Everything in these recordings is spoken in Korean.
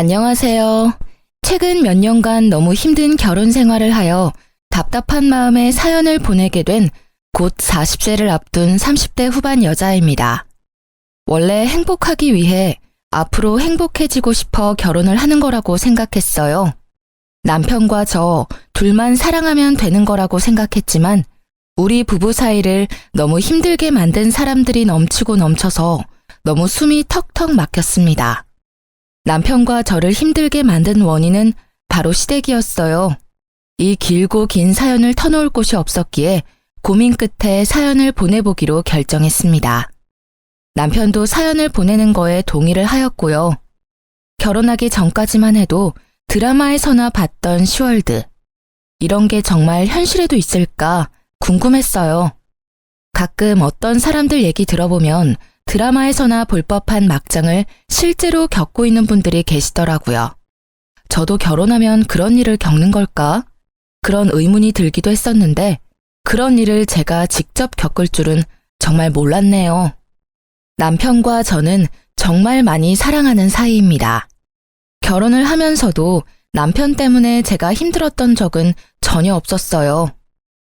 안녕하세요. 최근 몇 년간 너무 힘든 결혼 생활을 하여 답답한 마음에 사연을 보내게 된 곧 40세를 앞둔 30대 후반 여자입니다. 원래 행복하기 위해 앞으로 행복해지고 싶어 결혼을 하는 거라고 생각했어요. 남편과 저 둘만 사랑하면 되는 거라고 생각했지만 우리 부부 사이를 너무 힘들게 만든 사람들이 넘치고 넘쳐서 너무 숨이 턱턱 막혔습니다. 남편과 저를 힘들게 만든 원인은 바로 시댁이었어요. 이 길고 긴 사연을 터놓을 곳이 없었기에 고민 끝에 사연을 보내보기로 결정했습니다. 남편도 사연을 보내는 거에 동의를 하였고요. 결혼하기 전까지만 해도 드라마에서나 봤던 시월드. 이런 게 정말 현실에도 있을까 궁금했어요. 가끔 어떤 사람들 얘기 들어보면 드라마에서나 볼 법한 막장을 실제로 겪고 있는 분들이 계시더라고요. 저도 결혼하면 그런 일을 겪는 걸까? 그런 의문이 들기도 했었는데 그런 일을 제가 직접 겪을 줄은 정말 몰랐네요. 남편과 저는 정말 많이 사랑하는 사이입니다. 결혼을 하면서도 남편 때문에 제가 힘들었던 적은 전혀 없었어요.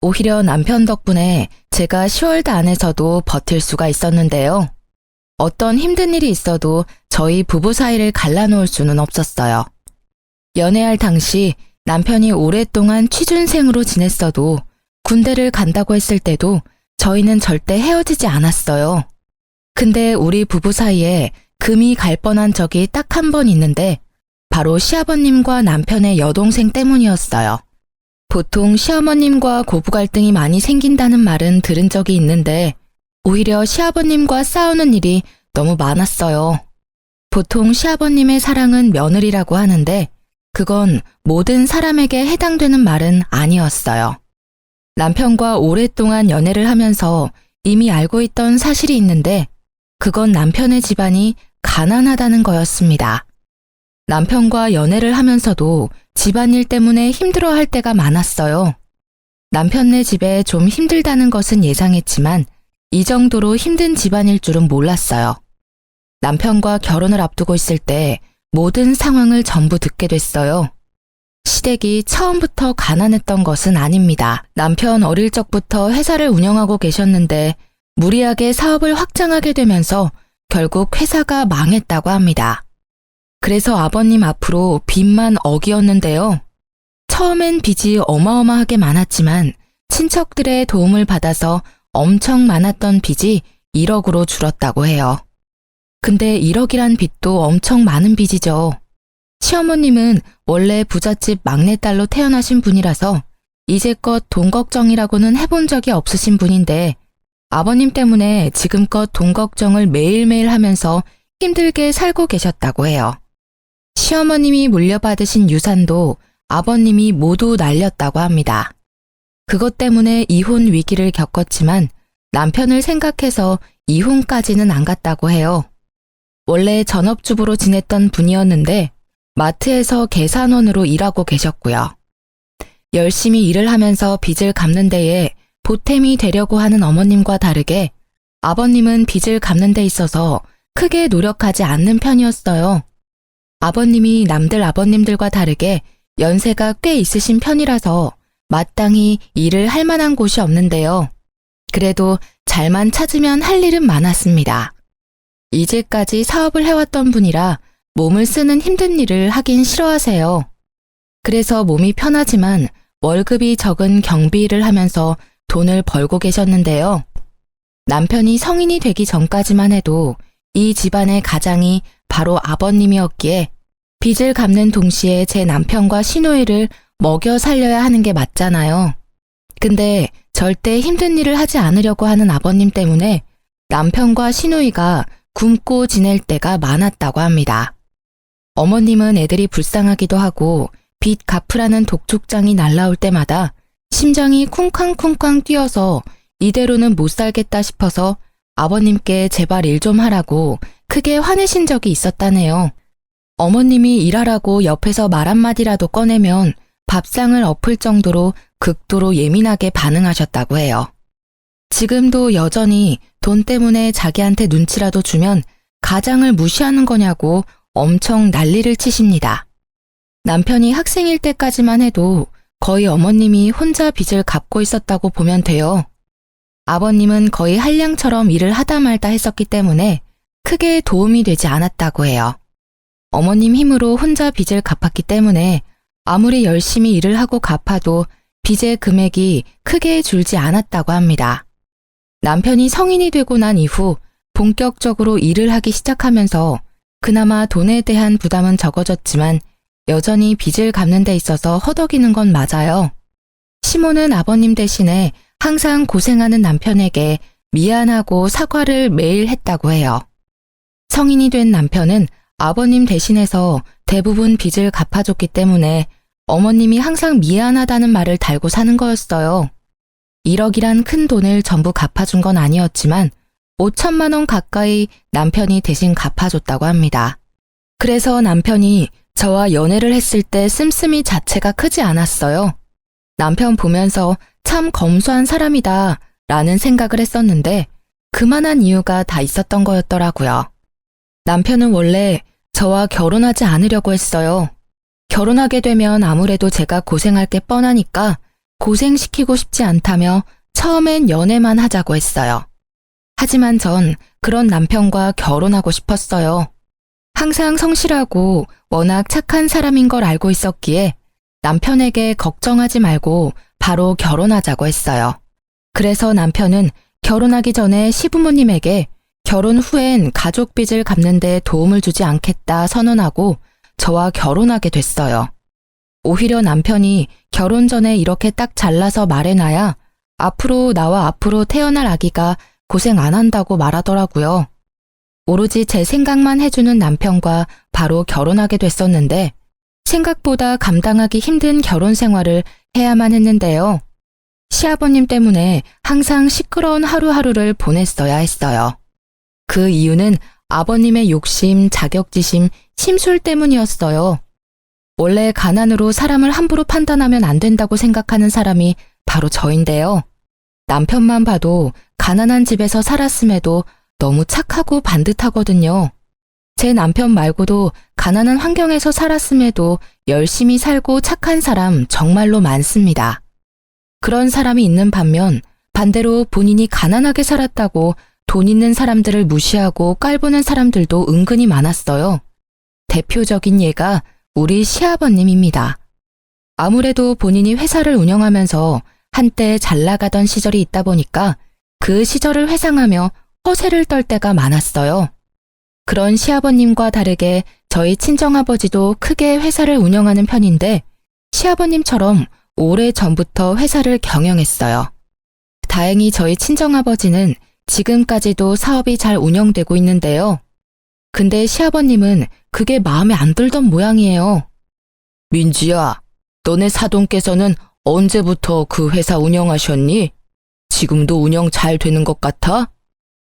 오히려 남편 덕분에 제가 시월드 안에서도 버틸 수가 있었는데요. 어떤 힘든 일이 있어도 저희 부부 사이를 갈라놓을 수는 없었어요. 연애할 당시 남편이 오랫동안 취준생으로 지냈어도 군대를 간다고 했을 때도 저희는 절대 헤어지지 않았어요. 근데 우리 부부 사이에 금이 갈 뻔한 적이 딱 한 번 있는데 바로 시아버님과 남편의 여동생 때문이었어요. 보통 시어머님과 고부 갈등이 많이 생긴다는 말은 들은 적이 있는데 오히려 시아버님과 싸우는 일이 너무 많았어요. 보통 시아버님의 사랑은 며느리라고 하는데 그건 모든 사람에게 해당되는 말은 아니었어요. 남편과 오랫동안 연애를 하면서 이미 알고 있던 사실이 있는데 그건 남편의 집안이 가난하다는 거였습니다. 남편과 연애를 하면서도 집안일 때문에 힘들어할 때가 많았어요. 남편네 집에 좀 힘들다는 것은 예상했지만 이 정도로 힘든 집안일 줄은 몰랐어요. 남편과 결혼을 앞두고 있을 때 모든 상황을 전부 듣게 됐어요. 시댁이 처음부터 가난했던 것은 아닙니다. 남편 어릴 적부터 회사를 운영하고 계셨는데 무리하게 사업을 확장하게 되면서 결국 회사가 망했다고 합니다. 그래서 아버님 앞으로 빚만 억이었는데요. 처음엔 빚이 어마어마하게 많았지만 친척들의 도움을 받아서 엄청 많았던 빚이 1억으로 줄었다고 해요. 근데 1억이란 빚도 엄청 많은 빚이죠. 시어머님은 원래 부잣집 막내딸로 태어나신 분이라서 이제껏 돈 걱정이라고는 해본 적이 없으신 분인데 아버님 때문에 지금껏 돈 걱정을 매일매일 하면서 힘들게 살고 계셨다고 해요. 시어머님이 물려받으신 유산도 아버님이 모두 날렸다고 합니다. 그것 때문에 이혼 위기를 겪었지만 남편을 생각해서 이혼까지는 안 갔다고 해요. 원래 전업주부로 지냈던 분이었는데 마트에서 계산원으로 일하고 계셨고요. 열심히 일을 하면서 빚을 갚는 데에 보탬이 되려고 하는 어머님과 다르게 아버님은 빚을 갚는 데 있어서 크게 노력하지 않는 편이었어요. 아버님이 남들 아버님들과 다르게 연세가 꽤 있으신 편이라서 마땅히 일을 할 만한 곳이 없는데요. 그래도 잘만 찾으면 할 일은 많았습니다. 이제까지 사업을 해왔던 분이라 몸을 쓰는 힘든 일을 하긴 싫어하세요. 그래서 몸이 편하지만 월급이 적은 경비 일을 하면서 돈을 벌고 계셨는데요. 남편이 성인이 되기 전까지만 해도 이 집안의 가장이 바로 아버님이었기에 빚을 갚는 동시에 제 남편과 시누이를 먹여 살려야 하는 게 맞잖아요. 근데 절대 힘든 일을 하지 않으려고 하는 아버님 때문에 남편과 시누이가 굶고 지낼 때가 많았다고 합니다. 어머님은 애들이 불쌍하기도 하고 빚 갚으라는 독촉장이 날라올 때마다 심장이 쿵쾅쿵쾅 뛰어서 이대로는 못 살겠다 싶어서 아버님께 제발 일 좀 하라고 크게 화내신 적이 있었다네요. 어머님이 일하라고 옆에서 말 한마디라도 꺼내면 밥상을 엎을 정도로 극도로 예민하게 반응하셨다고 해요. 지금도 여전히 돈 때문에 자기한테 눈치라도 주면 가장을 무시하는 거냐고 엄청 난리를 치십니다. 남편이 학생일 때까지만 해도 거의 어머님이 혼자 빚을 갚고 있었다고 보면 돼요. 아버님은 거의 한량처럼 일을 하다 말다 했었기 때문에 크게 도움이 되지 않았다고 해요. 어머님 힘으로 혼자 빚을 갚았기 때문에 아무리 열심히 일을 하고 갚아도 빚의 금액이 크게 줄지 않았다고 합니다. 남편이 성인이 되고 난 이후 본격적으로 일을 하기 시작하면서 그나마 돈에 대한 부담은 적어졌지만 여전히 빚을 갚는 데 있어서 허덕이는 건 맞아요. 시모는 아버님 대신에 항상 고생하는 남편에게 미안하고 사과를 매일 했다고 해요. 성인이 된 남편은 아버님 대신해서 대부분 빚을 갚아줬기 때문에 어머님이 항상 미안하다는 말을 달고 사는 거였어요. 1억이란 큰 돈을 전부 갚아준 건 아니었지만 5천만 원 가까이 남편이 대신 갚아줬다고 합니다. 그래서 남편이 저와 연애를 했을 때 씀씀이 자체가 크지 않았어요. 남편 보면서 참 검소한 사람이다 라는 생각을 했었는데 그만한 이유가 다 있었던 거였더라고요. 남편은 원래 저와 결혼하지 않으려고 했어요. 결혼하게 되면 아무래도 제가 고생할 게 뻔하니까 고생시키고 싶지 않다며 처음엔 연애만 하자고 했어요. 하지만 전 그런 남편과 결혼하고 싶었어요. 항상 성실하고 워낙 착한 사람인 걸 알고 있었기에 남편에게 걱정하지 말고 바로 결혼하자고 했어요. 그래서 남편은 결혼하기 전에 시부모님에게 결혼 후엔 가족 빚을 갚는 데 도움을 주지 않겠다 선언하고 저와 결혼하게 됐어요. 오히려 남편이 결혼 전에 이렇게 딱 잘라서 말해놔야 앞으로 나와 앞으로 태어날 아기가 고생 안 한다고 말하더라고요. 오로지 제 생각만 해주는 남편과 바로 결혼하게 됐었는데 생각보다 감당하기 힘든 결혼 생활을 해야만 했는데요. 시아버님 때문에 항상 시끄러운 하루하루를 보냈어야 했어요. 그 이유는 아버님의 욕심, 자격지심, 심술 때문이었어요. 원래 가난으로 사람을 함부로 판단하면 안 된다고 생각하는 사람이 바로 저인데요. 남편만 봐도 가난한 집에서 살았음에도 너무 착하고 반듯하거든요. 제 남편 말고도 가난한 환경에서 살았음에도 열심히 살고 착한 사람 정말로 많습니다. 그런 사람이 있는 반면 반대로 본인이 가난하게 살았다고 돈 있는 사람들을 무시하고 깔보는 사람들도 은근히 많았어요. 대표적인 예가 우리 시아버님입니다. 아무래도 본인이 회사를 운영하면서 한때 잘 나가던 시절이 있다 보니까 그 시절을 회상하며 허세를 떨 때가 많았어요. 그런 시아버님과 다르게 저희 친정아버지도 크게 회사를 운영하는 편인데 시아버님처럼 오래전부터 회사를 경영했어요. 다행히 저희 친정아버지는 지금까지도 사업이 잘 운영되고 있는데요. 근데 시아버님은 그게 마음에 안 들던 모양이에요. 민지야, 너네 사돈께서는 언제부터 그 회사 운영하셨니? 지금도 운영 잘 되는 것 같아?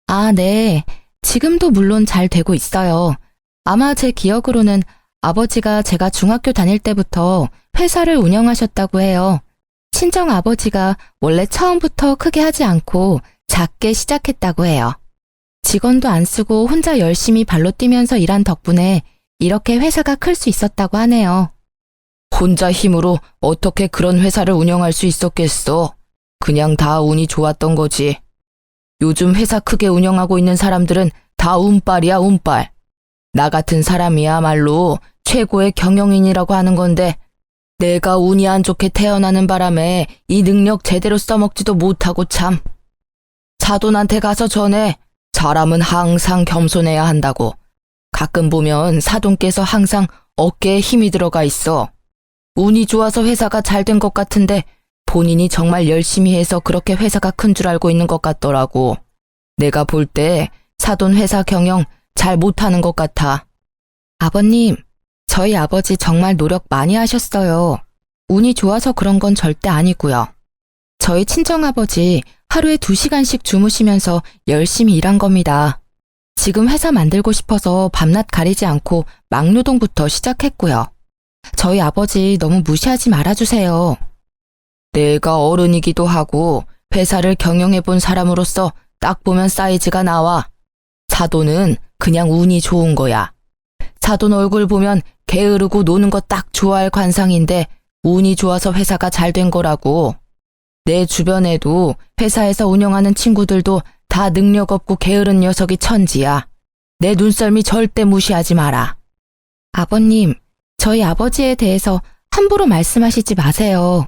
아, 네. 지금도 물론 잘 되고 있어요. 아마 제 기억으로는 아버지가 제가 중학교 다닐 때부터 회사를 운영하셨다고 해요. 친정 아버지가 원래 처음부터 크게 하지 않고 작게 시작했다고 해요. 직원도 안 쓰고 혼자 열심히 발로 뛰면서 일한 덕분에 이렇게 회사가 클 수 있었다고 하네요. 혼자 힘으로 어떻게 그런 회사를 운영할 수 있었겠어? 그냥 다 운이 좋았던 거지. 요즘 회사 크게 운영하고 있는 사람들은 다 운빨이야, 운빨. 나 같은 사람이야말로 최고의 경영인이라고 하는 건데 내가 운이 안 좋게 태어나는 바람에 이 능력 제대로 써먹지도 못하고 참. 사돈한테 가서 전해. 사람은 항상 겸손해야 한다고. 가끔 보면 사돈께서 항상 어깨에 힘이 들어가 있어. 운이 좋아서 회사가 잘 된 것 같은데 본인이 정말 열심히 해서 그렇게 회사가 큰 줄 알고 있는 것 같더라고. 내가 볼 때 사돈 회사 경영 잘 못하는 것 같아. 아버님, 저희 아버지 정말 노력 많이 하셨어요. 운이 좋아서 그런 건 절대 아니고요. 저희 친정아버지 하루에 2시간씩 주무시면서 열심히 일한 겁니다. 지금 회사 만들고 싶어서 밤낮 가리지 않고 막노동부터 시작했고요. 저희 아버지 너무 무시하지 말아주세요. 내가 어른이기도 하고 회사를 경영해본 사람으로서 딱 보면 사이즈가 나와. 사돈은 그냥 운이 좋은 거야. 사돈 얼굴 보면 게으르고 노는 거 딱 좋아할 관상인데 운이 좋아서 회사가 잘 된 거라고. 내 주변에도 회사에서 운영하는 친구들도 다 능력 없고 게으른 녀석이 천지야. 내 눈썰미 절대 무시하지 마라. 아버님, 저희 아버지에 대해서 함부로 말씀하시지 마세요.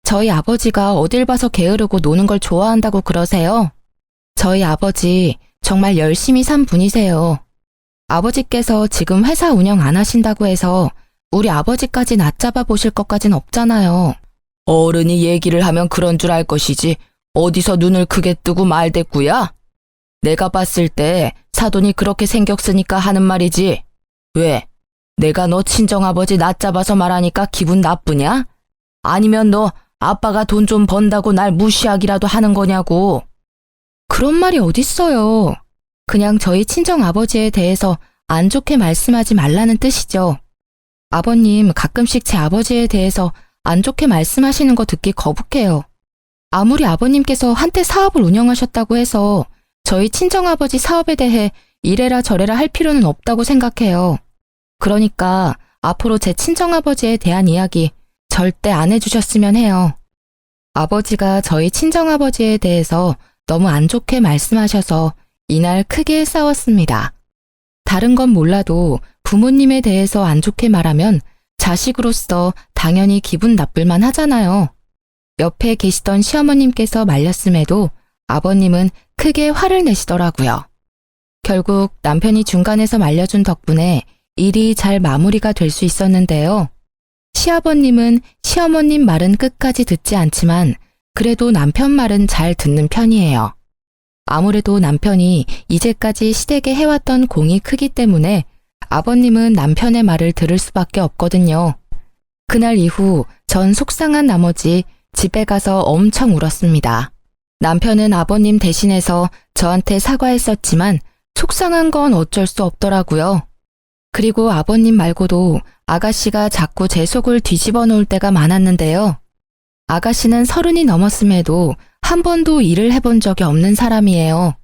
저희 아버지가 어딜 봐서 게으르고 노는 걸 좋아한다고 그러세요? 저희 아버지 정말 열심히 산 분이세요. 아버지께서 지금 회사 운영 안 하신다고 해서 우리 아버지까지 낮잡아 보실 것까진 없잖아요. 어른이 얘기를 하면 그런 줄 알 것이지 어디서 눈을 크게 뜨고 말대꾸야? 내가 봤을 때 사돈이 그렇게 생겼으니까 하는 말이지. 왜? 내가 너 친정아버지 낮잡아서 말하니까 기분 나쁘냐? 아니면 너 아빠가 돈 좀 번다고 날 무시하기라도 하는 거냐고. 그런 말이 어딨어요. 그냥 저희 친정아버지에 대해서 안 좋게 말씀하지 말라는 뜻이죠. 아버님 가끔씩 제 아버지에 대해서 안 좋게 말씀하시는 거 듣기 거북해요. 아무리 아버님께서 한때 사업을 운영하셨다고 해서 저희 친정아버지 사업에 대해 이래라 저래라 할 필요는 없다고 생각해요. 그러니까 앞으로 제 친정아버지에 대한 이야기 절대 안 해주셨으면 해요. 아버지가 저희 친정아버지에 대해서 너무 안 좋게 말씀하셔서 이날 크게 싸웠습니다. 다른 건 몰라도 부모님에 대해서 안 좋게 말하면 자식으로서 당연히 기분 나쁠만 하잖아요. 옆에 계시던 시어머님께서 말렸음에도 아버님은 크게 화를 내시더라고요. 결국 남편이 중간에서 말려준 덕분에 일이 잘 마무리가 될 수 있었는데요. 시아버님은 시어머님 말은 끝까지 듣지 않지만 그래도 남편 말은 잘 듣는 편이에요. 아무래도 남편이 이제까지 시댁에 해왔던 공이 크기 때문에 아버님은 남편의 말을 들을 수밖에 없거든요. 그날 이후 전 속상한 나머지 집에 가서 엄청 울었습니다. 남편은 아버님 대신해서 저한테 사과했었지만 속상한 건 어쩔 수 없더라고요. 그리고 아버님 말고도 아가씨가 자꾸 제 속을 뒤집어 놓을 때가 많았는데요. 아가씨는 30이 넘었음에도 한 번도 일을 해본 적이 없는 사람이에요.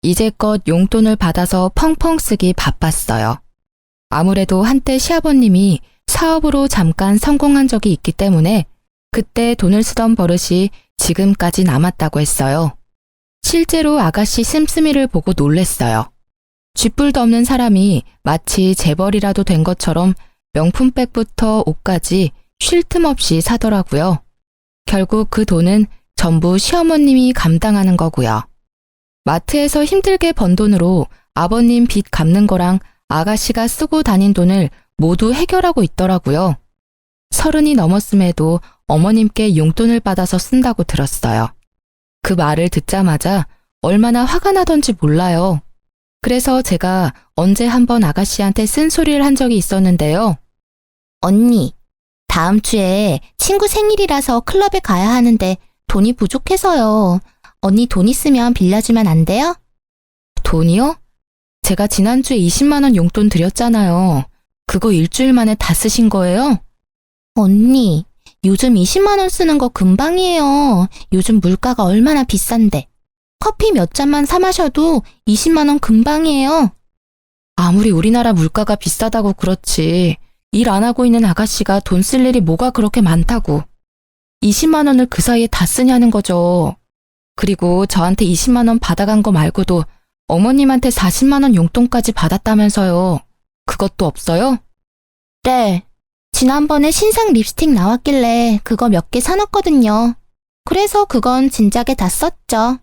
이제껏 용돈을 받아서 펑펑 쓰기 바빴어요. 아무래도 한때 시아버님이 사업으로 잠깐 성공한 적이 있기 때문에 그때 돈을 쓰던 버릇이 지금까지 남았다고 했어요. 실제로 아가씨 씀씀이를 보고 놀랬어요. 쥐뿔도 없는 사람이 마치 재벌이라도 된 것처럼 명품백부터 옷까지 쉴 틈 없이 사더라고요. 결국 그 돈은 전부 시어머님이 감당하는 거고요. 마트에서 힘들게 번 돈으로 아버님 빚 갚는 거랑 아가씨가 쓰고 다닌 돈을 모두 해결하고 있더라고요. 30이 넘었음에도 어머님께 용돈을 받아서 쓴다고 들었어요. 그 말을 듣자마자 얼마나 화가 나던지 몰라요. 그래서 제가 언제 한번 아가씨한테 쓴소리를 한 적이 있었는데요. 언니, 다음 주에 친구 생일이라서 클럽에 가야 하는데 돈이 부족해서요. 언니 돈 있으면 빌려주면 안 돼요? 돈이요? 제가 지난주에 20만 원 용돈 드렸잖아요. 그거 일주일 만에 다 쓰신 거예요? 언니, 요즘 20만 원 쓰는 거 금방이에요. 요즘 물가가 얼마나 비싼데. 커피 몇 잔만 사 마셔도 20만 원 금방이에요. 아무리 우리나라 물가가 비싸다고 그렇지 일 안 하고 있는 아가씨가 돈 쓸 일이 뭐가 그렇게 많다고. 20만 원을 그 사이에 다 쓰냐는 거죠. 그리고 저한테 20만 원 받아간 거 말고도 어머님한테 40만 원 용돈까지 받았다면서요. 그것도 없어요? 네. 지난번에 신상 립스틱 나왔길래 그거 몇 개 사놨거든요. 그래서 그건 진작에 다 썼죠.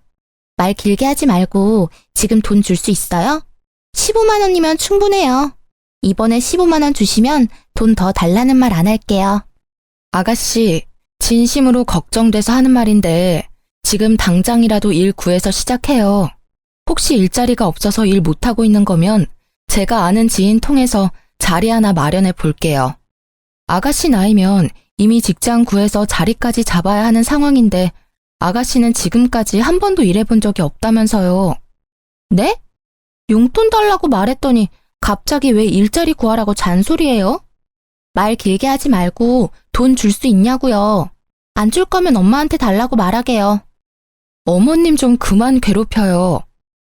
말 길게 하지 말고 지금 돈 줄 수 있어요? 15만 원이면 충분해요. 이번에 15만 원 주시면 돈 더 달라는 말 안 할게요. 아가씨, 진심으로 걱정돼서 하는 말인데 지금 당장이라도 일 구해서 시작해요. 혹시 일자리가 없어서 일 못하고 있는 거면 제가 아는 지인 통해서 자리 하나 마련해 볼게요. 아가씨 나이면 이미 직장 구해서 자리까지 잡아야 하는 상황인데 아가씨는 지금까지 한 번도 일해본 적이 없다면서요. 네? 용돈 달라고 말했더니 갑자기 왜 일자리 구하라고 잔소리해요? 말 길게 하지 말고 돈 줄 수 있냐고요. 안 줄 거면 엄마한테 달라고 말하게요. 어머님 좀 그만 괴롭혀요.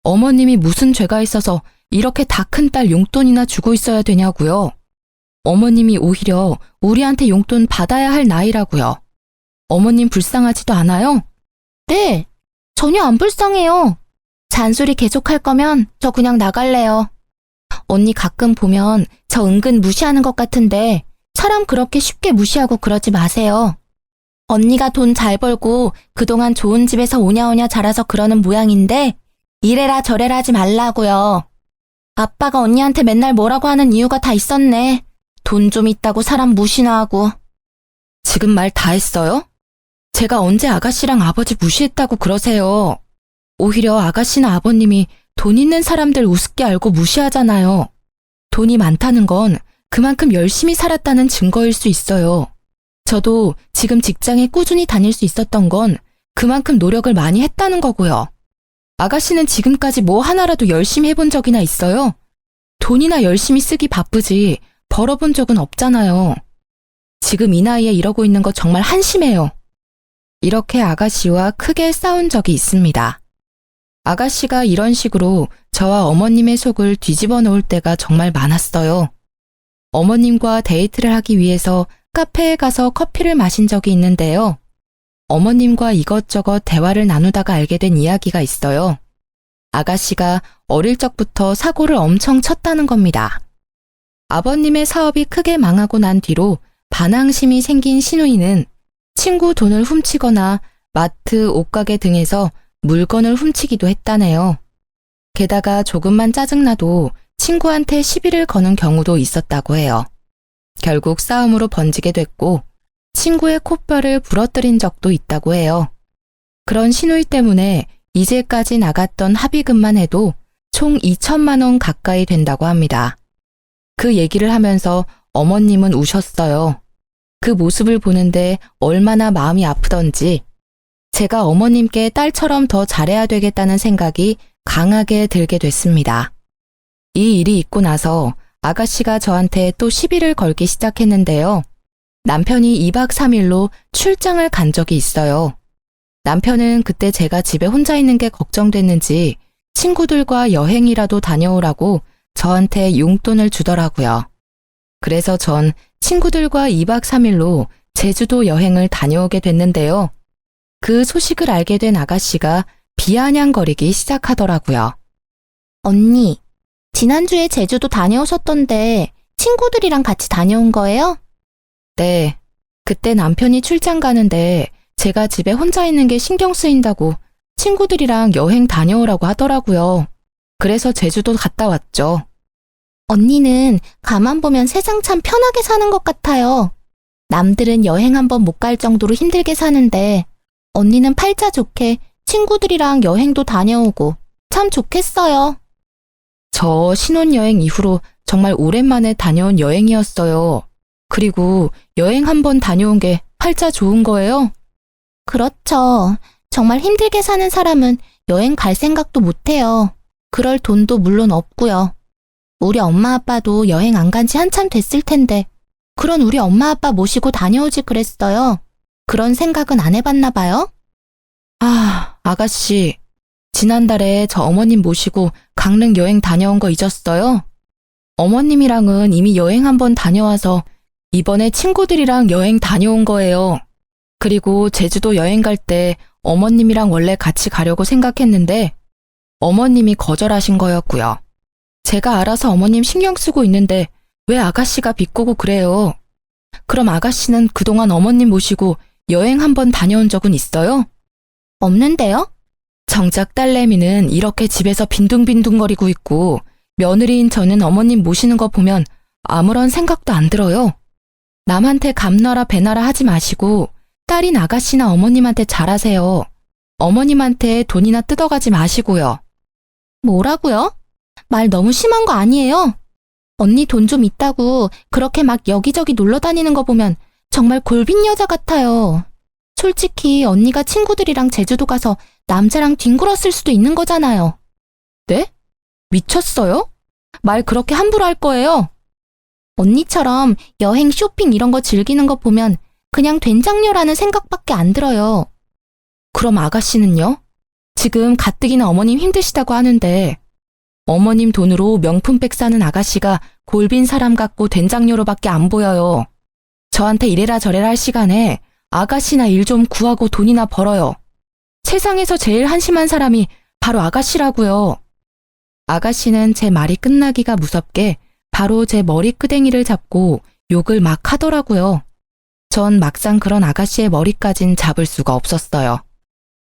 어머님이 무슨 죄가 있어서 이렇게 다 큰 딸 용돈이나 주고 있어야 되냐고요. 어머님이 오히려 우리한테 용돈 받아야 할 나이라고요. 어머님 불쌍하지도 않아요? 네, 전혀 안 불쌍해요. 잔소리 계속할 거면 저 그냥 나갈래요. 언니 가끔 보면 저 은근 무시하는 것 같은데 사람 그렇게 쉽게 무시하고 그러지 마세요. 언니가 돈 잘 벌고 그동안 좋은 집에서 오냐오냐 자라서 그러는 모양인데 이래라 저래라 하지 말라고요. 아빠가 언니한테 맨날 뭐라고 하는 이유가 다 있었네. 돈 좀 있다고 사람 무시나 하고. 지금 말 다 했어요? 제가 언제 아가씨랑 아버지 무시했다고 그러세요. 오히려 아가씨나 아버님이 돈 있는 사람들 우습게 알고 무시하잖아요. 돈이 많다는 건 그만큼 열심히 살았다는 증거일 수 있어요. 저도 지금 직장에 꾸준히 다닐 수 있었던 건 그만큼 노력을 많이 했다는 거고요. 아가씨는 지금까지 뭐 하나라도 열심히 해본 적이나 있어요? 돈이나 열심히 쓰기 바쁘지 벌어본 적은 없잖아요. 지금 이 나이에 이러고 있는 거 정말 한심해요. 이렇게 아가씨와 크게 싸운 적이 있습니다. 아가씨가 이런 식으로 저와 어머님의 속을 뒤집어 놓을 때가 정말 많았어요. 어머님과 데이트를 하기 위해서 카페에 가서 커피를 마신 적이 있는데요. 어머님과 이것저것 대화를 나누다가 알게 된 이야기가 있어요. 아가씨가 어릴 적부터 사고를 엄청 쳤다는 겁니다. 아버님의 사업이 크게 망하고 난 뒤로 반항심이 생긴 시누이는 친구 돈을 훔치거나 마트, 옷가게 등에서 물건을 훔치기도 했다네요. 게다가 조금만 짜증나도 친구한테 시비를 거는 경우도 있었다고 해요. 결국 싸움으로 번지게 됐고 친구의 콧뼈를 부러뜨린 적도 있다고 해요. 그런 시누이 때문에 이제까지 나갔던 합의금만 해도 총 2천만 원 가까이 된다고 합니다. 그 얘기를 하면서 어머님은 우셨어요. 그 모습을 보는데 얼마나 마음이 아프던지 제가 어머님께 딸처럼 더 잘해야 되겠다는 생각이 강하게 들게 됐습니다. 이 일이 있고 나서 아가씨가 저한테 또 시비를 걸기 시작했는데요. 남편이 2박 3일로 출장을 간 적이 있어요. 남편은 그때 제가 집에 혼자 있는 게 걱정됐는지 친구들과 여행이라도 다녀오라고 저한테 용돈을 주더라고요. 그래서 전 친구들과 2박 3일로 제주도 여행을 다녀오게 됐는데요. 그 소식을 알게 된 아가씨가 비아냥거리기 시작하더라고요. 언니, 지난주에 제주도 다녀오셨던데 친구들이랑 같이 다녀온 거예요? 네, 그때 남편이 출장 가는데 제가 집에 혼자 있는 게 신경 쓰인다고 친구들이랑 여행 다녀오라고 하더라고요. 그래서 제주도 갔다 왔죠. 언니는 가만 보면 세상 참 편하게 사는 것 같아요. 남들은 여행 한 번 못 갈 정도로 힘들게 사는데 언니는 팔자 좋게 친구들이랑 여행도 다녀오고 참 좋겠어요. 저 신혼여행 이후로 정말 오랜만에 다녀온 여행이었어요. 그리고 여행 한 번 다녀온 게 팔자 좋은 거예요? 그렇죠. 정말 힘들게 사는 사람은 여행 갈 생각도 못 해요. 그럴 돈도 물론 없고요. 우리 엄마 아빠도 여행 안 간지 한참 됐을 텐데 그런 우리 엄마 아빠 모시고 다녀오지 그랬어요. 그런 생각은 안 해봤나 봐요? 아, 아가씨. 지난달에 저 어머님 모시고 강릉 여행 다녀온 거 잊었어요? 어머님이랑은 이미 여행 한 번 다녀와서 이번에 친구들이랑 여행 다녀온 거예요. 그리고 제주도 여행 갈 때 어머님이랑 원래 같이 가려고 생각했는데 어머님이 거절하신 거였고요. 제가 알아서 어머님 신경 쓰고 있는데 왜 아가씨가 비꼬고 그래요? 그럼 아가씨는 그동안 어머님 모시고 여행 한 번 다녀온 적은 있어요? 없는데요? 정작 딸내미는 이렇게 집에서 빈둥빈둥거리고 있고 며느리인 저는 어머님 모시는 거 보면 아무런 생각도 안 들어요. 남한테 감나라 배나라 하지 마시고 딸인 아가씨나 어머님한테 잘하세요. 어머님한테 돈이나 뜯어가지 마시고요. 뭐라고요? 말 너무 심한 거 아니에요? 언니 돈 좀 있다고 그렇게 막 여기저기 놀러 다니는 거 보면 정말 골빈 여자 같아요. 솔직히 언니가 친구들이랑 제주도 가서 남자랑 뒹굴었을 수도 있는 거잖아요. 네? 미쳤어요? 말 그렇게 함부로 할 거예요? 언니처럼 여행 쇼핑 이런 거 즐기는 거 보면 그냥 된장녀라는 생각밖에 안 들어요. 그럼 아가씨는요? 지금 가뜩이나 어머님 힘드시다고 하는데 어머님 돈으로 명품백 사는 아가씨가 골빈 사람 같고 된장녀로밖에 안 보여요. 저한테 이래라 저래라 할 시간에 아가씨나 일 좀 구하고 돈이나 벌어요. 세상에서 제일 한심한 사람이 바로 아가씨라고요. 아가씨는 제 말이 끝나기가 무섭게 바로 제 머리끄댕이를 잡고 욕을 막 하더라고요. 전 막상 그런 아가씨의 머리까진 잡을 수가 없었어요.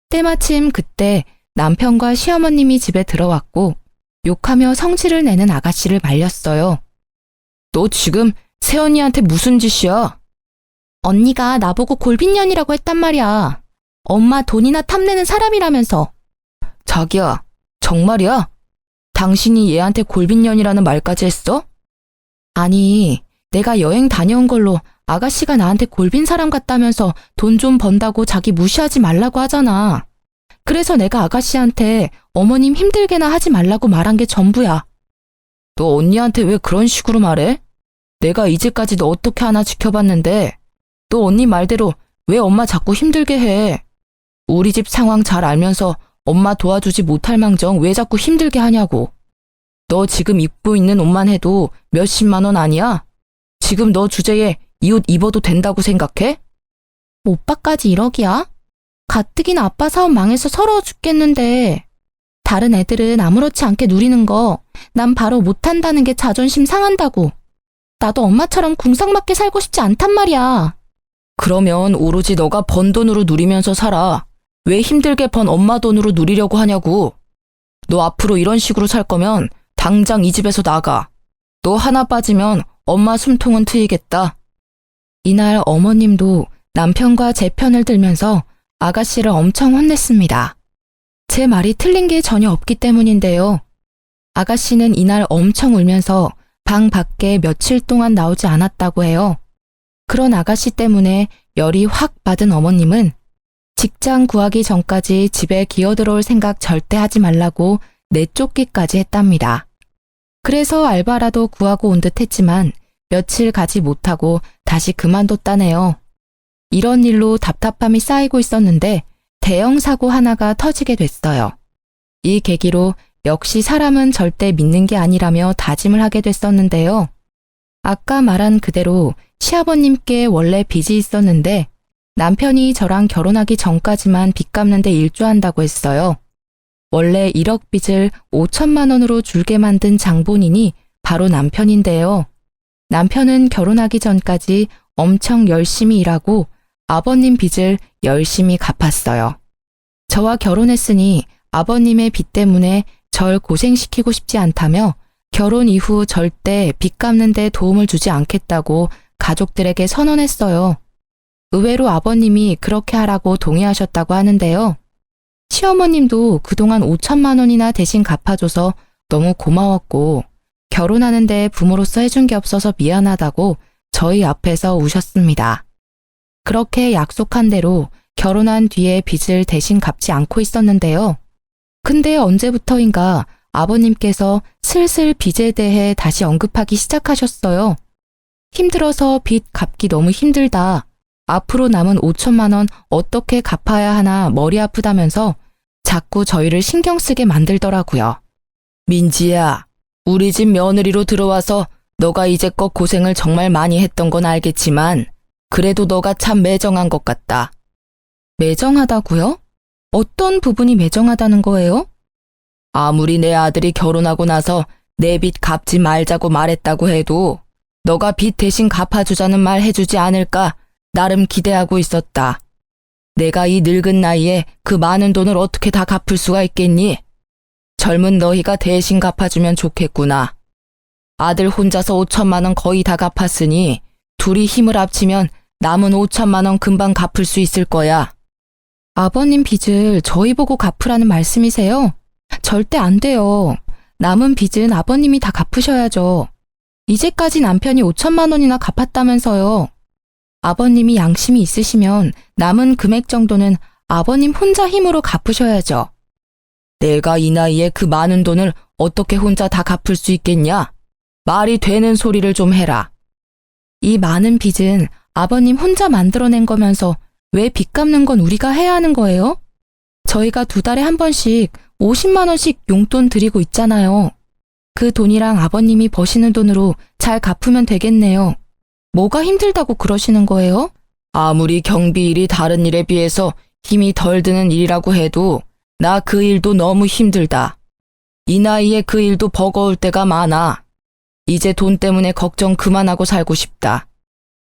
때마침 그때 남편과 시어머님이 집에 들어왔고 욕하며 성질을 내는 아가씨를 말렸어요. 너 지금 새언니한테 무슨 짓이야? 언니가 나보고 골빈년이라고 했단 말이야. 엄마 돈이나 탐내는 사람이라면서. 자기야, 정말이야? 당신이 얘한테 골빈년이라는 말까지 했어? 아니, 내가 여행 다녀온 걸로 아가씨가 나한테 골빈 사람 같다면서 돈 좀 번다고 자기 무시하지 말라고 하잖아. 그래서 내가 아가씨한테 어머님 힘들게나 하지 말라고 말한 게 전부야. 너 언니한테 왜 그런 식으로 말해? 내가 이제까지 너 어떻게 하나 지켜봤는데 너 언니 말대로 왜 엄마 자꾸 힘들게 해? 우리 집 상황 잘 알면서 엄마 도와주지 못할 망정 왜 자꾸 힘들게 하냐고. 너 지금 입고 있는 옷만 해도 몇십만 원 아니야? 지금 너 주제에 이 옷 입어도 된다고 생각해? 오빠까지 1억이야? 가뜩이나 아빠 사업 망해서 서러워 죽겠는데. 다른 애들은 아무렇지 않게 누리는 거 난 바로 못한다는 게 자존심 상한다고. 나도 엄마처럼 궁상맞게 살고 싶지 않단 말이야. 그러면 오로지 너가 번 돈으로 누리면서 살아. 왜 힘들게 번 엄마 돈으로 누리려고 하냐고. 너 앞으로 이런 식으로 살 거면 당장 이 집에서 나가. 너 하나 빠지면 엄마 숨통은 트이겠다. 이날 어머님도 남편과 제 편을 들면서 아가씨를 엄청 혼냈습니다. 제 말이 틀린 게 전혀 없기 때문인데요. 아가씨는 이날 엄청 울면서 방 밖에 며칠 동안 나오지 않았다고 해요. 그런 아가씨 때문에 열이 확 받은 어머님은 직장 구하기 전까지 집에 기어들어올 생각 절대 하지 말라고 내쫓기까지 했답니다. 그래서 알바라도 구하고 온 듯 했지만 며칠 가지 못하고 다시 그만뒀다네요. 이런 일로 답답함이 쌓이고 있었는데 대형 사고 하나가 터지게 됐어요. 이 계기로 역시 사람은 절대 믿는 게 아니라며 다짐을 하게 됐었는데요. 아까 말한 그대로 시아버님께 원래 빚이 있었는데 남편이 저랑 결혼하기 전까지만 빚 갚는데 일조한다고 했어요. 원래 1억 빚을 5천만 원으로 줄게 만든 장본인이 바로 남편인데요. 남편은 결혼하기 전까지 엄청 열심히 일하고 아버님 빚을 열심히 갚았어요. 저와 결혼했으니 아버님의 빚 때문에 절 고생시키고 싶지 않다며 결혼 이후 절대 빚 갚는 데 도움을 주지 않겠다고 가족들에게 선언했어요. 의외로 아버님이 그렇게 하라고 동의하셨다고 하는데요. 시어머님도 그동안 5천만 원이나 대신 갚아줘서 너무 고마웠고 결혼하는데 부모로서 해준 게 없어서 미안하다고 저희 앞에서 우셨습니다. 그렇게 약속한 대로 결혼한 뒤에 빚을 대신 갚지 않고 있었는데요. 근데 언제부터인가 아버님께서 슬슬 빚에 대해 다시 언급하기 시작하셨어요. 힘들어서 빚 갚기 너무 힘들다. 앞으로 남은 5천만 원 어떻게 갚아야 하나 머리 아프다면서 자꾸 저희를 신경 쓰게 만들더라고요. 민지야, 우리 집 며느리로 들어와서 너가 이제껏 고생을 정말 많이 했던 건 알겠지만 그래도 너가 참 매정한 것 같다. 매정하다고요? 어떤 부분이 매정하다는 거예요? 아무리 내 아들이 결혼하고 나서 내 빚 갚지 말자고 말했다고 해도 너가 빚 대신 갚아주자는 말 해주지 않을까 나름 기대하고 있었다. 내가 이 늙은 나이에 그 많은 돈을 어떻게 다 갚을 수가 있겠니? 젊은 너희가 대신 갚아주면 좋겠구나. 아들 혼자서 5천만 원 거의 다 갚았으니 둘이 힘을 합치면 남은 5천만 원 금방 갚을 수 있을 거야. 아버님 빚을 저희 보고 갚으라는 말씀이세요? 절대 안 돼요. 남은 빚은 아버님이 다 갚으셔야죠. 이제까지 남편이 5천만 원이나 갚았다면서요. 아버님이 양심이 있으시면 남은 금액 정도는 아버님 혼자 힘으로 갚으셔야죠. 내가 이 나이에 그 많은 돈을 어떻게 혼자 다 갚을 수 있겠냐? 말이 되는 소리를 좀 해라. 이 많은 빚은 아버님 혼자 만들어낸 거면서 왜 빚 갚는 건 우리가 해야 하는 거예요? 저희가 2달에 한 번씩 50만 원씩 용돈 드리고 있잖아요. 그 돈이랑 아버님이 버시는 돈으로 잘 갚으면 되겠네요. 뭐가 힘들다고 그러시는 거예요? 아무리 경비 일이 다른 일에 비해서 힘이 덜 드는 일이라고 해도 나 그 일도 너무 힘들다. 이 나이에 그 일도 버거울 때가 많아. 이제 돈 때문에 걱정 그만하고 살고 싶다.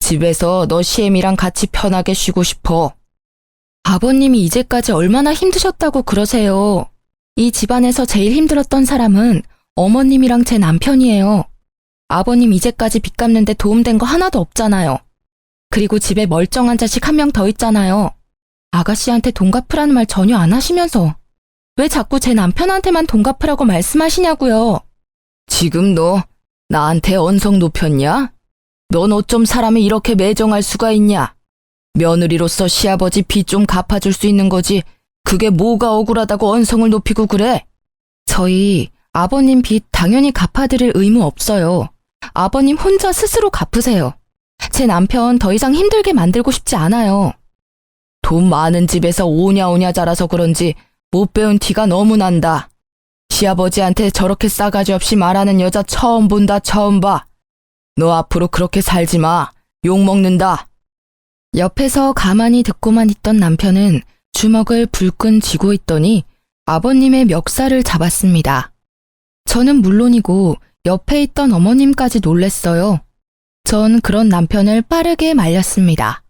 집에서 너 시엠이랑 같이 편하게 쉬고 싶어. 아버님이 이제까지 얼마나 힘드셨다고 그러세요. 이 집안에서 제일 힘들었던 사람은 어머님이랑 제 남편이에요. 아버님 이제까지 빚 갚는데 도움된 거 하나도 없잖아요. 그리고 집에 멀쩡한 자식 한 명 더 있잖아요. 아가씨한테 돈 갚으라는 말 전혀 안 하시면서 왜 자꾸 제 남편한테만 돈 갚으라고 말씀하시냐고요. 지금 너 나한테 언성 높였냐? 넌 어쩜 사람이 이렇게 매정할 수가 있냐? 며느리로서 시아버지 빚 좀 갚아줄 수 있는 거지. 그게 뭐가 억울하다고 언성을 높이고 그래? 저희 아버님 빚 당연히 갚아드릴 의무 없어요. 아버님 혼자 스스로 갚으세요. 제 남편 더 이상 힘들게 만들고 싶지 않아요. 돈 많은 집에서 오냐오냐 자라서 그런지 못 배운 티가 너무 난다. 시아버지한테 저렇게 싸가지 없이 말하는 여자 처음 본다, 처음 봐. 너 앞으로 그렇게 살지 마. 욕먹는다. 옆에서 가만히 듣고만 있던 남편은 주먹을 불끈 쥐고 있더니 아버님의 멱살을 잡았습니다. 저는 물론이고 옆에 있던 어머님까지 놀랬어요. 전 그런 남편을 빠르게 말렸습니다.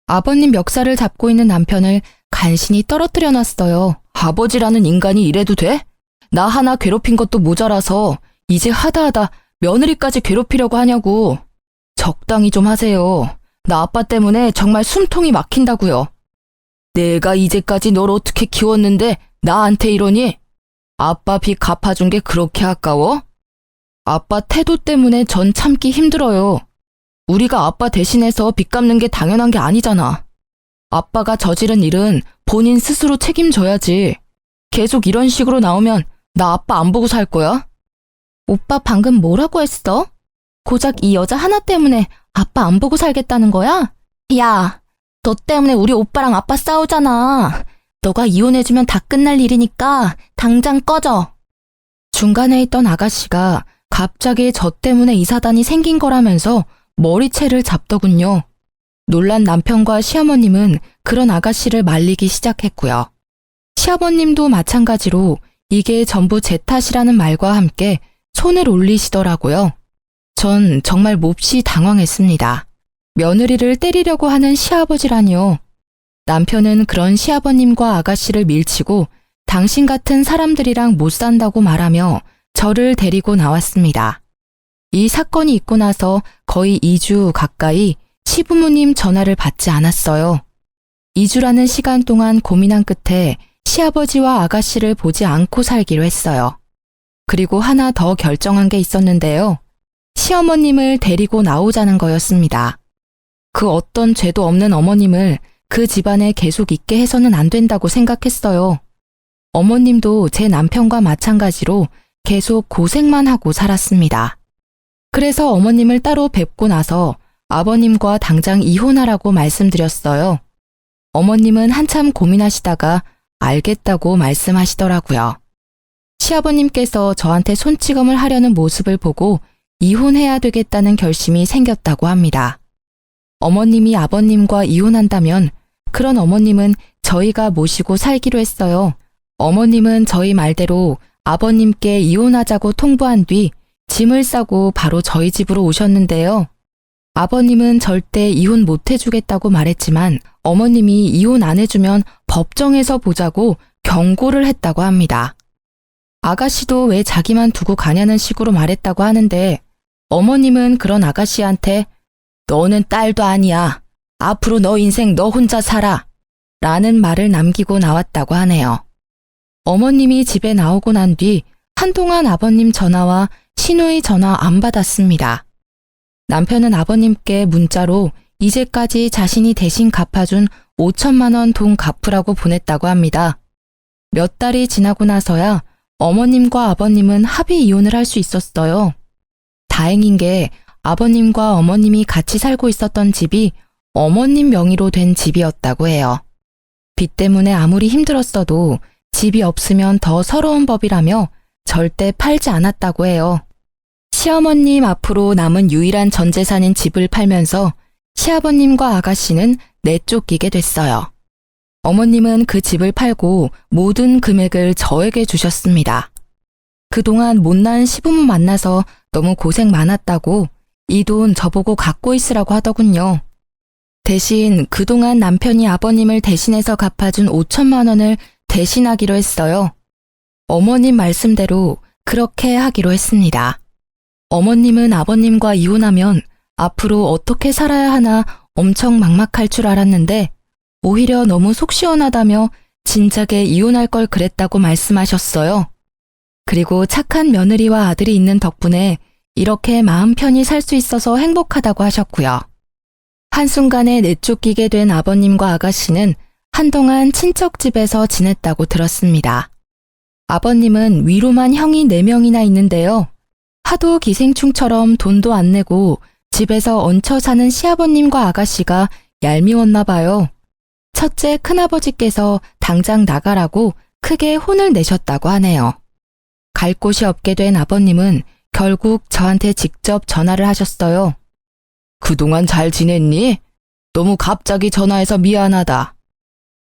아버님 멱살을 잡고 있는 남편을 간신히 떨어뜨려 놨어요. 아버지라는 인간이 이래도 돼? 나 하나 괴롭힌 것도 모자라서 이제 하다하다 며느리까지 괴롭히려고 하냐고. 적당히 좀 하세요. 나 아빠 때문에 정말 숨통이 막힌다고요. 내가 이제까지 널 어떻게 키웠는데 나한테 이러니? 아빠 빚 갚아준 게 그렇게 아까워? 아빠 태도 때문에 전 참기 힘들어요. 우리가 아빠 대신해서 빚 갚는 게 당연한 게 아니잖아. 아빠가 저지른 일은 본인 스스로 책임져야지. 계속 이런 식으로 나오면 나 아빠 안 보고 살 거야? 오빠 방금 뭐라고 했어? 고작 이 여자 하나 때문에 아빠 안 보고 살겠다는 거야? 야, 너 때문에 우리 오빠랑 아빠 싸우잖아. 너가 이혼해주면 다 끝날 일이니까 당장 꺼져. 중간에 있던 아가씨가 갑자기 저 때문에 이 사단이 생긴 거라면서 머리채를 잡더군요. 놀란 남편과 시어머님은 그런 아가씨를 말리기 시작했고요. 시아버님도 마찬가지로 이게 전부 제 탓이라는 말과 함께 손을 올리시더라고요. 전 정말 몹시 당황했습니다. 며느리를 때리려고 하는 시아버지라니요. 남편은 그런 시아버님과 아가씨를 밀치고 당신 같은 사람들이랑 못 산다고 말하며 저를 데리고 나왔습니다. 이 사건이 있고 나서 거의 2주 가까이 시부모님 전화를 받지 않았어요. 2주라는 시간 동안 고민한 끝에 시아버지와 아가씨를 보지 않고 살기로 했어요. 그리고 하나 더 결정한 게 있었는데요. 시어머님을 데리고 나오자는 거였습니다. 그 어떤 죄도 없는 어머님을 그 집안에 계속 있게 해서는 안 된다고 생각했어요. 어머님도 제 남편과 마찬가지로 계속 고생만 하고 살았습니다. 그래서 어머님을 따로 뵙고 나서 아버님과 당장 이혼하라고 말씀드렸어요. 어머님은 한참 고민하시다가 알겠다고 말씀하시더라고요. 시아버님께서 저한테 손찌검을 하려는 모습을 보고 이혼해야 되겠다는 결심이 생겼다고 합니다. 어머님이 아버님과 이혼한다면 그런 어머님은 저희가 모시고 살기로 했어요. 어머님은 저희 말대로 아버님께 이혼하자고 통보한 뒤 짐을 싸고 바로 저희 집으로 오셨는데요. 아버님은 절대 이혼 못 해주겠다고 말했지만 어머님이 이혼 안 해주면 법정에서 보자고 경고를 했다고 합니다. 아가씨도 왜 자기만 두고 가냐는 식으로 말했다고 하는데 어머님은 그런 아가씨한테 너는 딸도 아니야. 앞으로 너 인생 너 혼자 살아. 라는 말을 남기고 나왔다고 하네요. 어머님이 집에 나오고 난 뒤 한동안 아버님 전화와 시누이 전화 안 받았습니다. 남편은 아버님께 문자로 이제까지 자신이 대신 갚아준 5천만 원 돈 갚으라고 보냈다고 합니다. 몇 달이 지나고 나서야 어머님과 아버님은 합의 이혼을 할 수 있었어요. 다행인 게 아버님과 어머님이 같이 살고 있었던 집이 어머님 명의로 된 집이었다고 해요. 빚 때문에 아무리 힘들었어도 집이 없으면 더 서러운 법이라며 절대 팔지 않았다고 해요. 시어머님 앞으로 남은 유일한 전 재산인 집을 팔면서 시아버님과 아가씨는 내쫓기게 됐어요. 어머님은 그 집을 팔고 모든 금액을 저에게 주셨습니다. 그동안 못난 시부모 만나서 너무 고생 많았다고 이 돈 저보고 갖고 있으라고 하더군요. 대신 그동안 남편이 아버님을 대신해서 갚아준 5천만 원을 대신하기로 했어요. 어머님 말씀대로 그렇게 하기로 했습니다. 어머님은 아버님과 이혼하면 앞으로 어떻게 살아야 하나 엄청 막막할 줄 알았는데 오히려 너무 속 시원하다며 진작에 이혼할 걸 그랬다고 말씀하셨어요. 그리고 착한 며느리와 아들이 있는 덕분에 이렇게 마음 편히 살 수 있어서 행복하다고 하셨고요. 한순간에 내쫓기게 된 아버님과 아가씨는 한동안 친척 집에서 지냈다고 들었습니다. 아버님은 위로만 형이 4명이나 있는데요. 하도 기생충처럼 돈도 안 내고 집에서 얹혀 사는 시아버님과 아가씨가 얄미웠나 봐요. 첫째 큰아버지께서 당장 나가라고 크게 혼을 내셨다고 하네요. 갈 곳이 없게 된 아버님은 결국 저한테 직접 전화를 하셨어요. 그동안 잘 지냈니? 너무 갑자기 전화해서 미안하다.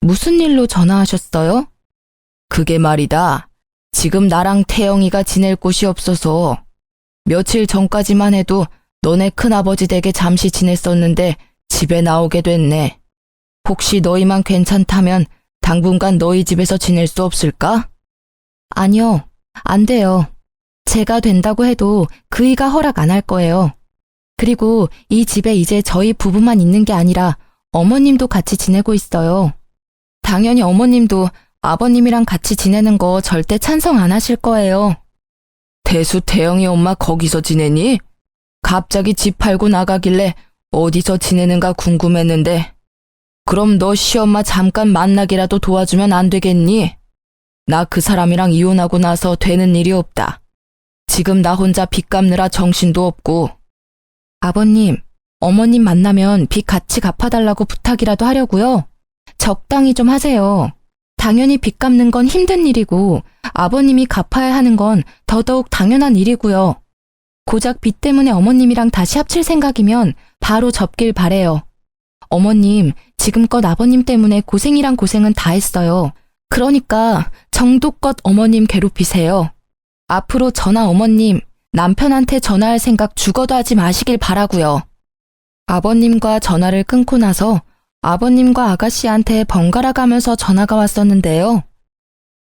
무슨 일로 전화하셨어요? 그게 말이다. 지금 나랑 태영이가 지낼 곳이 없어서 며칠 전까지만 해도 너네 큰아버지 댁에 잠시 지냈었는데 집에 나오게 됐네. 혹시 너희만 괜찮다면 당분간 너희 집에서 지낼 수 없을까? 아니요, 안 돼요. 제가 된다고 해도 그이가 허락 안 할 거예요. 그리고 이 집에 이제 저희 부부만 있는 게 아니라 어머님도 같이 지내고 있어요. 당연히 어머님도 아버님이랑 같이 지내는 거 절대 찬성 안 하실 거예요. 대수 태영이 엄마 거기서 지내니? 갑자기 집 팔고 나가길래 어디서 지내는가 궁금했는데. 그럼 너 시엄마 잠깐 만나기라도 도와주면 안 되겠니? 나 그 사람이랑 이혼하고 나서 되는 일이 없다. 지금 나 혼자 빚 갚느라 정신도 없고. 아버님, 어머님 만나면 빚 같이 갚아달라고 부탁이라도 하려고요. 적당히 좀 하세요. 당연히 빚 갚는 건 힘든 일이고 아버님이 갚아야 하는 건 더더욱 당연한 일이고요. 고작 빚 때문에 어머님이랑 다시 합칠 생각이면 바로 접길 바래요. 어머님, 지금껏 아버님 때문에 고생이란 고생은 다 했어요. 그러니까 정도껏 어머님 괴롭히세요. 앞으로 저나 어머님, 남편한테 전화할 생각 죽어도 하지 마시길 바라고요. 아버님과 전화를 끊고 나서 아버님과 아가씨한테 번갈아 가면서 전화가 왔었는데요.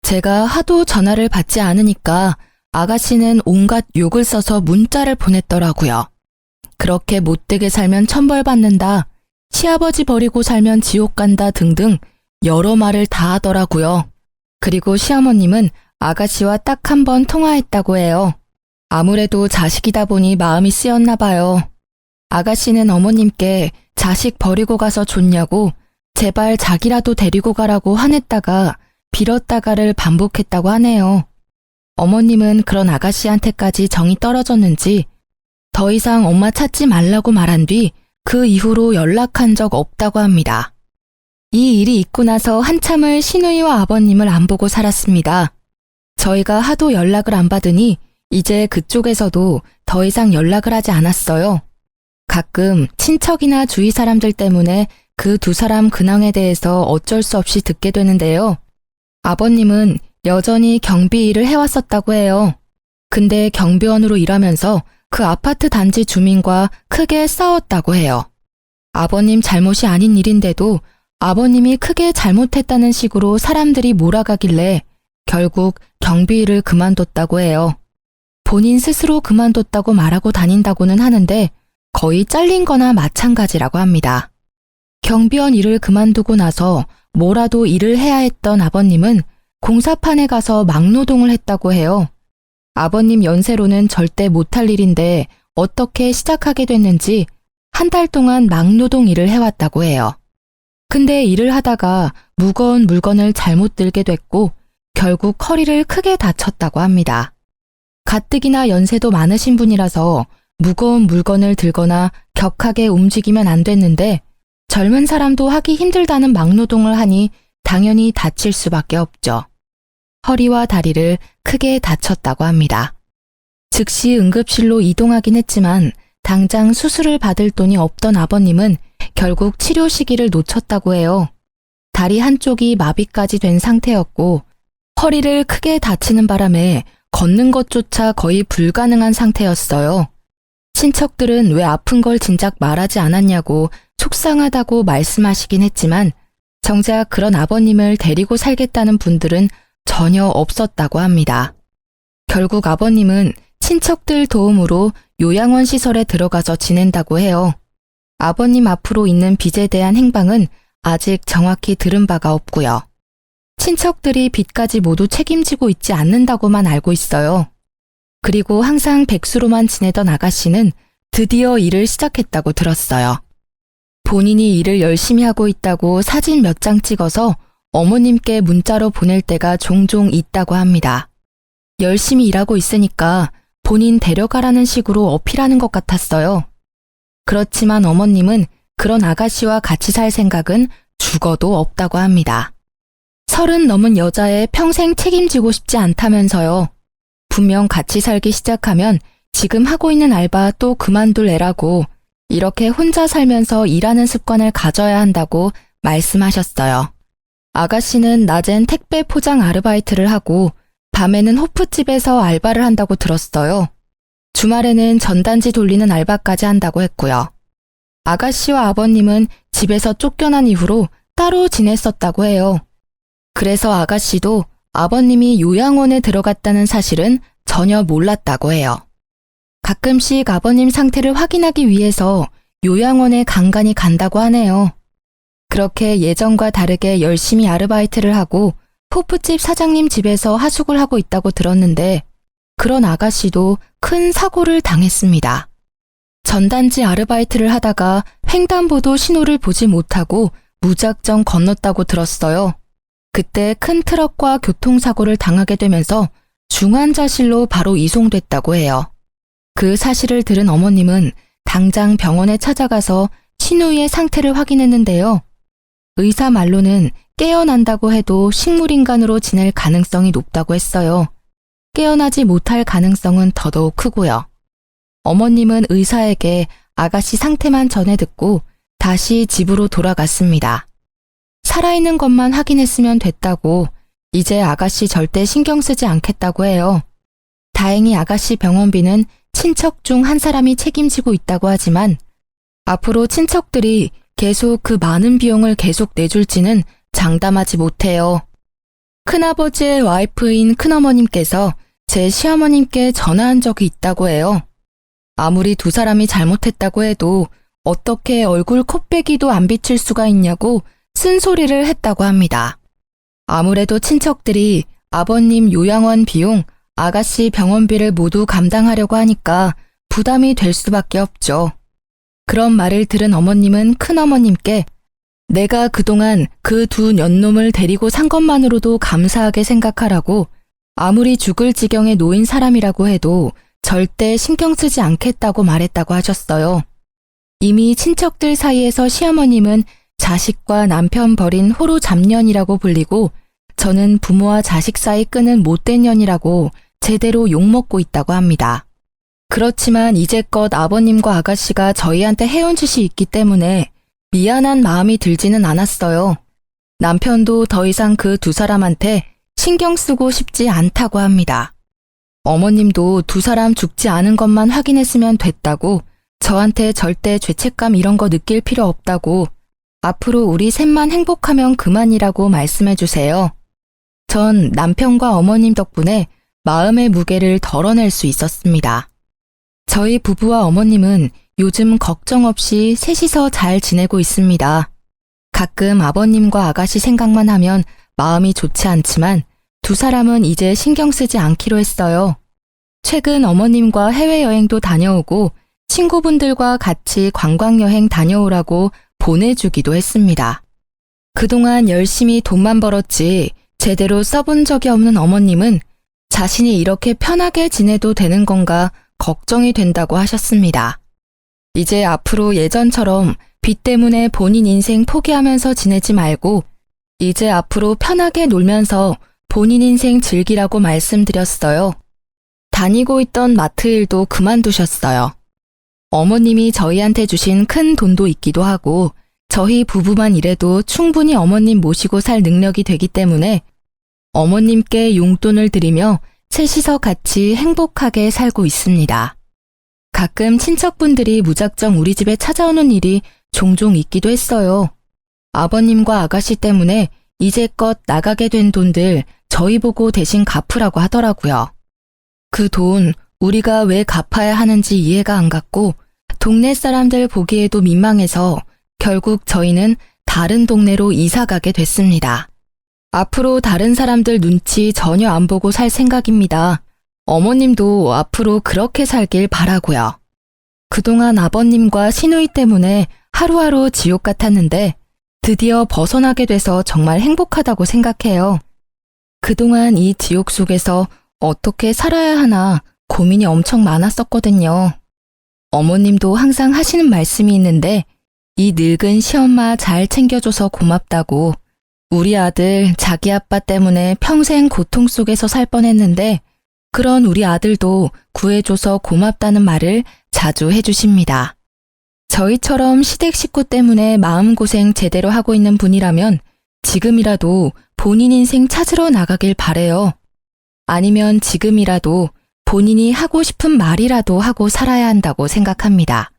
제가 하도 전화를 받지 않으니까 아가씨는 온갖 욕을 써서 문자를 보냈더라고요. 그렇게 못되게 살면 천벌 받는다, 시아버지 버리고 살면 지옥 간다 등등 여러 말을 다 하더라고요. 그리고 시어머님은 아가씨와 딱 한 번 통화했다고 해요. 아무래도 자식이다 보니 마음이 쓰였나 봐요. 아가씨는 어머님께 자식 버리고 가서 좋냐고 제발 자기라도 데리고 가라고 화냈다가 빌었다가를 반복했다고 하네요. 어머님은 그런 아가씨한테까지 정이 떨어졌는지 더 이상 엄마 찾지 말라고 말한 뒤 그 이후로 연락한 적 없다고 합니다. 이 일이 있고 나서 한참을 시누이와 아버님을 안 보고 살았습니다. 저희가 하도 연락을 안 받으니 이제 그쪽에서도 더 이상 연락을 하지 않았어요. 가끔 친척이나 주위 사람들 때문에 그 두 사람 근황에 대해서 어쩔 수 없이 듣게 되는데요. 아버님은 여전히 경비 일을 해왔었다고 해요. 근데 경비원으로 일하면서 그 아파트 단지 주민과 크게 싸웠다고 해요. 아버님 잘못이 아닌 일인데도 아버님이 크게 잘못했다는 식으로 사람들이 몰아가길래 결국 경비 일을 그만뒀다고 해요. 본인 스스로 그만뒀다고 말하고 다닌다고는 하는데 거의 잘린 거나 마찬가지라고 합니다. 경비원 일을 그만두고 나서 뭐라도 일을 해야 했던 아버님은 공사판에 가서 막노동을 했다고 해요. 아버님 연세로는 절대 못할 일인데 어떻게 시작하게 됐는지 한 달 동안 막노동 일을 해왔다고 해요. 근데 일을 하다가 무거운 물건을 잘못 들게 됐고 결국 허리를 크게 다쳤다고 합니다. 가뜩이나 연세도 많으신 분이라서 무거운 물건을 들거나 격하게 움직이면 안 됐는데 젊은 사람도 하기 힘들다는 막노동을 하니 당연히 다칠 수밖에 없죠. 허리와 다리를 크게 다쳤다고 합니다. 즉시 응급실로 이동하긴 했지만 당장 수술을 받을 돈이 없던 아버님은 결국 치료 시기를 놓쳤다고 해요. 다리 한쪽이 마비까지 된 상태였고 허리를 크게 다치는 바람에 걷는 것조차 거의 불가능한 상태였어요. 친척들은 왜 아픈 걸 진작 말하지 않았냐고 속상하다고 말씀하시긴 했지만 정작 그런 아버님을 데리고 살겠다는 분들은 전혀 없었다고 합니다. 결국 아버님은 친척들 도움으로 요양원 시설에 들어가서 지낸다고 해요. 아버님 앞으로 있는 빚에 대한 행방은 아직 정확히 들은 바가 없고요. 친척들이 빚까지 모두 책임지고 있지 않는다고만 알고 있어요. 그리고 항상 백수로만 지내던 아가씨는 드디어 일을 시작했다고 들었어요. 본인이 일을 열심히 하고 있다고 사진 몇 장 찍어서 어머님께 문자로 보낼 때가 종종 있다고 합니다. 열심히 일하고 있으니까 본인 데려가라는 식으로 어필하는 것 같았어요. 그렇지만 어머님은 그런 아가씨와 같이 살 생각은 죽어도 없다고 합니다. 30 넘은 여자애 평생 책임지고 싶지 않다면서요. 분명 같이 살기 시작하면 지금 하고 있는 알바 또 그만둘 애라고 이렇게 혼자 살면서 일하는 습관을 가져야 한다고 말씀하셨어요. 아가씨는 낮엔 택배 포장 아르바이트를 하고 밤에는 호프집에서 알바를 한다고 들었어요. 주말에는 전단지 돌리는 알바까지 한다고 했고요. 아가씨와 아버님은 집에서 쫓겨난 이후로 따로 지냈었다고 해요. 그래서 아가씨도 아버님이 요양원에 들어갔다는 사실은 전혀 몰랐다고 해요. 가끔씩 아버님 상태를 확인하기 위해서 요양원에 간간히 간다고 하네요. 그렇게 예전과 다르게 열심히 아르바이트를 하고 호프집 사장님 집에서 하숙을 하고 있다고 들었는데 그런 아가씨도 큰 사고를 당했습니다. 전단지 아르바이트를 하다가 횡단보도 신호를 보지 못하고 무작정 건넜다고 들었어요. 그때 큰 트럭과 교통사고를 당하게 되면서 중환자실로 바로 이송됐다고 해요. 그 사실을 들은 어머님은 당장 병원에 찾아가서 신우이의 상태를 확인했는데요. 의사 말로는 깨어난다고 해도 식물인간으로 지낼 가능성이 높다고 했어요. 깨어나지 못할 가능성은 더더욱 크고요. 어머님은 의사에게 아가씨 상태만 전해 듣고 다시 집으로 돌아갔습니다. 살아있는 것만 확인했으면 됐다고 이제 아가씨 절대 신경 쓰지 않겠다고 해요. 다행히 아가씨 병원비는 친척 중 한 사람이 책임지고 있다고 하지만 앞으로 친척들이 계속 그 많은 비용을 계속 내줄지는 장담하지 못해요. 큰아버지의 와이프인 큰어머님께서 제 시어머님께 전화한 적이 있다고 해요. 아무리 두 사람이 잘못했다고 해도 어떻게 얼굴 코빼기도 안 비칠 수가 있냐고 쓴소리를 했다고 합니다. 아무래도 친척들이 아버님 요양원 비용, 아가씨 병원비를 모두 감당하려고 하니까 부담이 될 수밖에 없죠. 그런 말을 들은 어머님은 큰어머님께 내가 그동안 그 두 년놈을 데리고 산 것만으로도 감사하게 생각하라고 아무리 죽을 지경에 놓인 사람이라고 해도 절대 신경 쓰지 않겠다고 말했다고 하셨어요. 이미 친척들 사이에서 시어머님은 자식과 남편 버린 호로 잡년이라고 불리고 저는 부모와 자식 사이 끄는 못된 년이라고 제대로 욕먹고 있다고 합니다. 그렇지만 이제껏 아버님과 아가씨가 저희한테 해온 짓이 있기 때문에 미안한 마음이 들지는 않았어요. 남편도 더 이상 그 두 사람한테 신경 쓰고 싶지 않다고 합니다. 어머님도 두 사람 죽지 않은 것만 확인했으면 됐다고 저한테 절대 죄책감 이런 거 느낄 필요 없다고 앞으로 우리 셋만 행복하면 그만이라고 말씀해 주세요. 전 남편과 어머님 덕분에 마음의 무게를 덜어낼 수 있었습니다. 저희 부부와 어머님은 요즘 걱정 없이 셋이서 잘 지내고 있습니다. 가끔 아버님과 아가씨 생각만 하면 마음이 좋지 않지만 두 사람은 이제 신경 쓰지 않기로 했어요. 최근 어머님과 해외여행도 다녀오고 친구분들과 같이 관광여행 다녀오라고 보내주기도 했습니다. 그동안 열심히 돈만 벌었지 제대로 써본 적이 없는 어머님은 자신이 이렇게 편하게 지내도 되는 건가 걱정이 된다고 하셨습니다. 이제 앞으로 예전처럼 빚 때문에 본인 인생 포기하면서 지내지 말고 이제 앞으로 편하게 놀면서 본인 인생 즐기라고 말씀드렸어요. 다니고 있던 마트 일도 그만두셨어요. 어머님이 저희한테 주신 큰 돈도 있기도 하고 저희 부부만 일해도 충분히 어머님 모시고 살 능력이 되기 때문에 어머님께 용돈을 드리며 셋이서 같이 행복하게 살고 있습니다. 가끔 친척분들이 무작정 우리 집에 찾아오는 일이 종종 있기도 했어요. 아버님과 아가씨 때문에 이제껏 나가게 된 돈들 저희 보고 대신 갚으라고 하더라고요. 그 돈 우리가 왜 갚아야 하는지 이해가 안 갔고 동네 사람들 보기에도 민망해서 결국 저희는 다른 동네로 이사 가게 됐습니다. 앞으로 다른 사람들 눈치 전혀 안 보고 살 생각입니다. 어머님도 앞으로 그렇게 살길 바라고요. 그동안 아버님과 시누이 때문에 하루하루 지옥 같았는데 드디어 벗어나게 돼서 정말 행복하다고 생각해요. 그동안 이 지옥 속에서 어떻게 살아야 하나 고민이 엄청 많았었거든요. 어머님도 항상 하시는 말씀이 있는데 이 늙은 시엄마 잘 챙겨줘서 고맙다고 우리 아들 자기 아빠 때문에 평생 고통 속에서 살 뻔했는데 그런 우리 아들도 구해줘서 고맙다는 말을 자주 해주십니다. 저희처럼 시댁 식구 때문에 마음고생 제대로 하고 있는 분이라면 지금이라도 본인 인생 찾으러 나가길 바래요. 아니면 지금이라도 본인이 하고 싶은 말이라도 하고 살아야 한다고 생각합니다.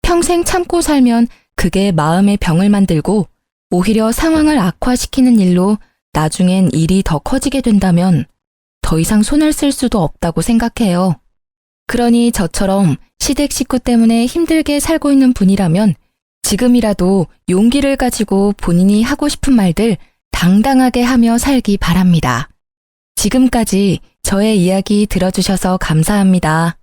평생 참고 살면 그게 마음의 병을 만들고 오히려 상황을 악화시키는 일로 나중엔 일이 더 커지게 된다면 더 이상 손을 쓸 수도 없다고 생각해요. 그러니 저처럼 시댁 식구 때문에 힘들게 살고 있는 분이라면 지금이라도 용기를 가지고 본인이 하고 싶은 말들 당당하게 하며 살기 바랍니다. 지금까지 저의 이야기 들어주셔서 감사합니다.